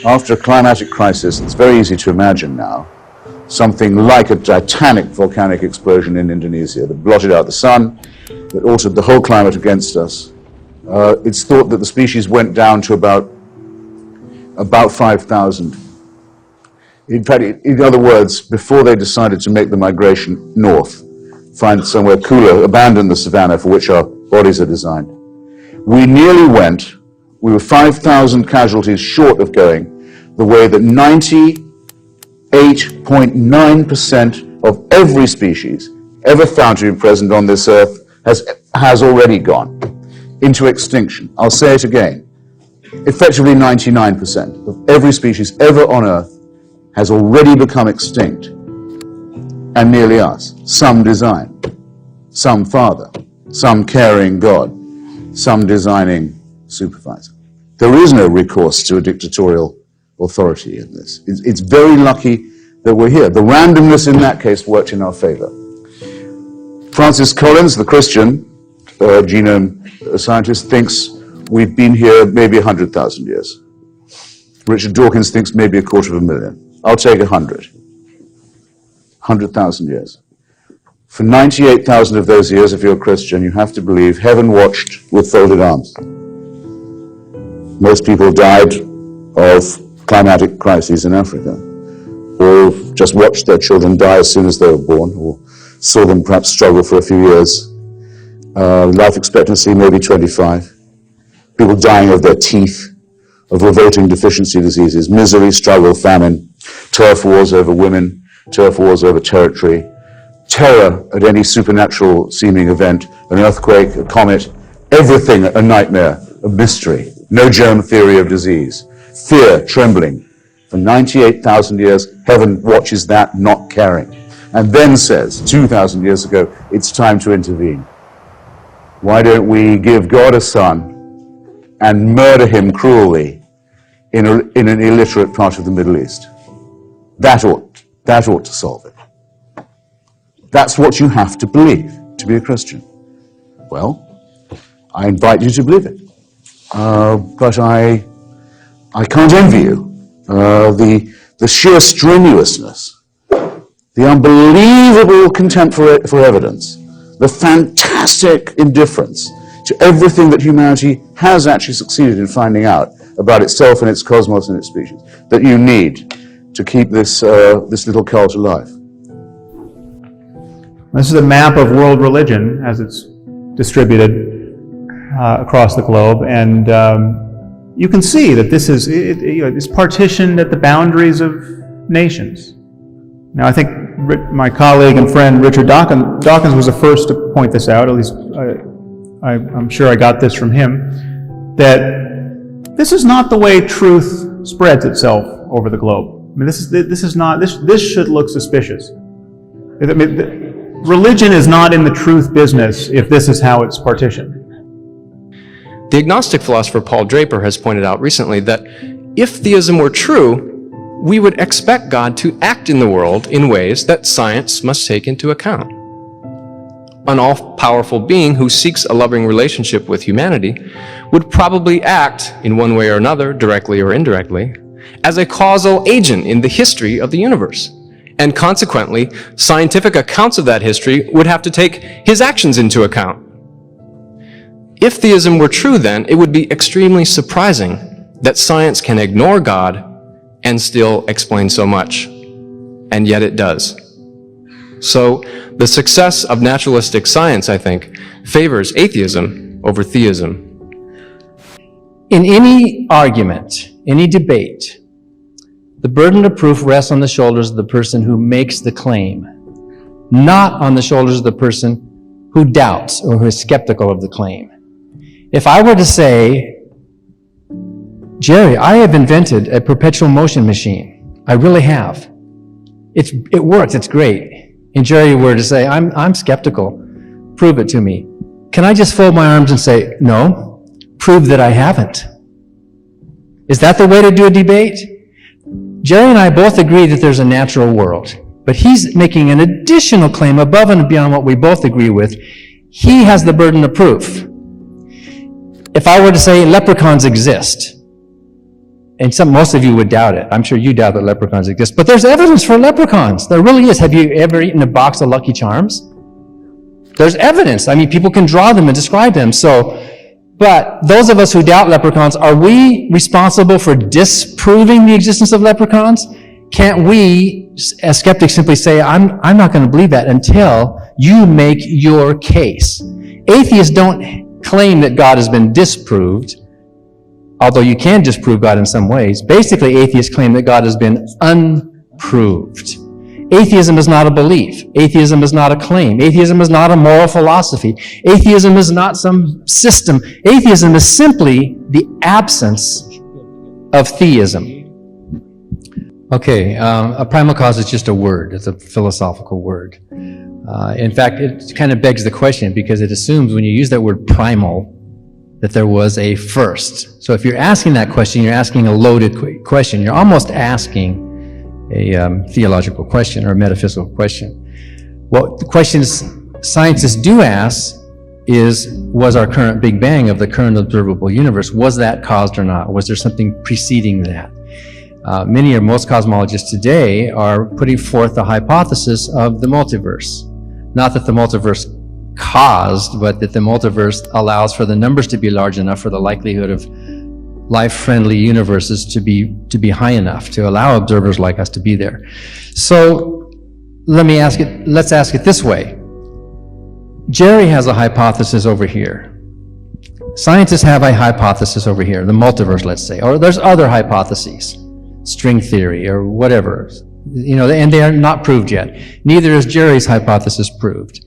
After a climatic crisis, it's very easy to imagine now something like a titanic volcanic explosion in Indonesia that blotted out the sun, that altered the whole climate against us. It's thought that the species went down to about 5,000. In fact, in other words, before they decided to make the migration north, find somewhere cooler, abandon the savannah for which our bodies are designed. We were 5,000 casualties short of going the way that 98.9% of every species ever found to be present on this earth has already gone into extinction. I'll say it again. Effectively 99% of every species ever on earth has already become extinct, and merely us. Some design, some father, some caring God, some designing supervisor. There is no recourse to a dictatorial authority in this. It's very lucky that we're here. The randomness in that case worked in our favor. Francis Collins, the Christian genome scientist, thinks we've been here maybe 100,000 years. Richard Dawkins thinks maybe 250,000. I'll take 100,000 years. For 98,000 of those years, if you're a Christian, you have to believe heaven watched with folded arms. Most people died of climatic crises in Africa, or just watched their children die as soon as they were born, or saw them perhaps struggle for a few years. Life expectancy maybe 25. People dying of their teeth, of revolting deficiency diseases, misery, struggle, famine, turf wars over women, turf wars over territory, terror at any supernatural seeming event, an earthquake, a comet, everything a nightmare, a mystery, no germ theory of disease, fear, trembling. For 98,000 years, heaven watches that, not caring, and then says, 2,000 years ago, it's time to intervene. Why don't we give God a son and murder him cruelly in an illiterate part of the Middle East? That ought to solve it. That's what you have to believe to be a Christian. Well, I invite you to believe it. But I can't envy you. The sheer strenuousness, the unbelievable contempt for evidence, the fantastic indifference to everything that humanity has actually succeeded in finding out about itself and its cosmos and its species, that you need to keep this little cult alive. This is a map of world religion as it's distributed across the globe, and you can see that this is it's partitioned at the boundaries of nations. Now, I think my colleague and friend Richard Dawkins was the first to point this out. At least I'm sure I got this from him, that this is not the way truth spreads itself over the globe. I mean, this should look suspicious. I mean, religion is not in the truth business if this is how it's partitioned. The agnostic philosopher Paul Draper has pointed out recently that if theism were true, we would expect God to act in the world in ways that science must take into account. An all-powerful being who seeks a loving relationship with humanity would probably act, in one way or another, directly or indirectly, as a causal agent in the history of the universe. And consequently, scientific accounts of that history would have to take his actions into account. If theism were true, then, it would be extremely surprising that science can ignore God and still explain so much. And yet it does. So, the success of naturalistic science, I think, favors atheism over theism. In any argument, any debate, the burden of proof rests on the shoulders of the person who makes the claim, not on the shoulders of the person who doubts or who is skeptical of the claim. If I were to say, Jerry, I have invented a perpetual motion machine. I really have. It works, it's great. And Jerry were to say, I'm skeptical. Prove it to me. Can I just fold my arms and say, no, prove that I haven't? Is that the way to do a debate? Jerry and I both agree that there's a natural world, but he's making an additional claim above and beyond what we both agree with. He has the burden of proof. If I were to say leprechauns exist, and most of you would doubt it. I'm sure you doubt that leprechauns exist, but there's evidence for leprechauns. There really is. Have you ever eaten a box of Lucky Charms? There's evidence. I mean, people can draw them and describe them. But those of us who doubt leprechauns, are we responsible for disproving the existence of leprechauns? Can't we, as skeptics, simply say, I'm not going to believe that until you make your case? Atheists don't claim that God has been disproved, although you can disprove God in some ways. Basically, atheists claim that God has been unproved. Atheism is not a belief. Atheism is not a claim. Atheism is not a moral philosophy. Atheism is not some system. Atheism is simply the absence of theism. Okay, a primal cause is just a word. It's a philosophical word. In fact, it kind of begs the question because it assumes when you use that word primal that there was a first. So if you're asking that question, you're asking a loaded question. You're almost asking a theological question or a metaphysical question. What the questions scientists do ask is, was our current Big Bang of the current observable universe, was that caused or not? Was there something preceding that? Many or most cosmologists today are putting forth the hypothesis of the multiverse. Not that the multiverse caused, but that the multiverse allows for the numbers to be large enough for the likelihood of life-friendly universes to be high enough to allow observers like us to be there. So let's ask it this way. Jerry has a hypothesis over here. Scientists have a hypothesis over here, the multiverse, let's say, or there's other hypotheses, string theory or whatever, and they are not proved yet. Neither is Jerry's hypothesis proved.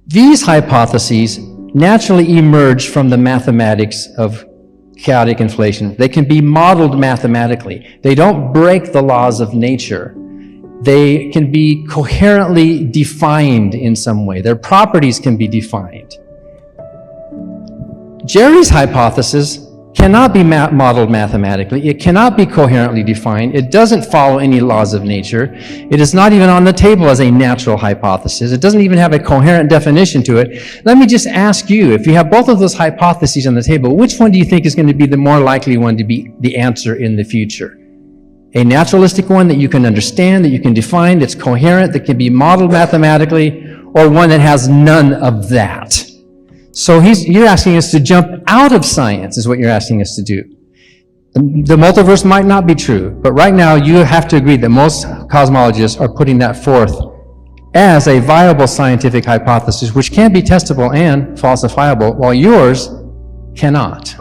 These hypotheses naturally emerge from the mathematics of chaotic inflation. They can be modeled mathematically. They don't break the laws of nature. They can be coherently defined in some way. Their properties can be defined. Jerry's hypothesis cannot be modeled mathematically. It cannot be coherently defined. It doesn't follow any laws of nature. It is not even on the table as a natural hypothesis. It doesn't even have a coherent definition to it. Let me just ask you, if you have both of those hypotheses on the table, which one do you think is going to be the more likely one to be the answer in the future? A naturalistic one that you can understand, that you can define, that's coherent, that can be modeled mathematically, or one that has none of that? So you're asking us to jump out of science, is what you're asking us to do. The multiverse might not be true, but right now you have to agree that most cosmologists are putting that forth as a viable scientific hypothesis, which can be testable and falsifiable, while yours cannot.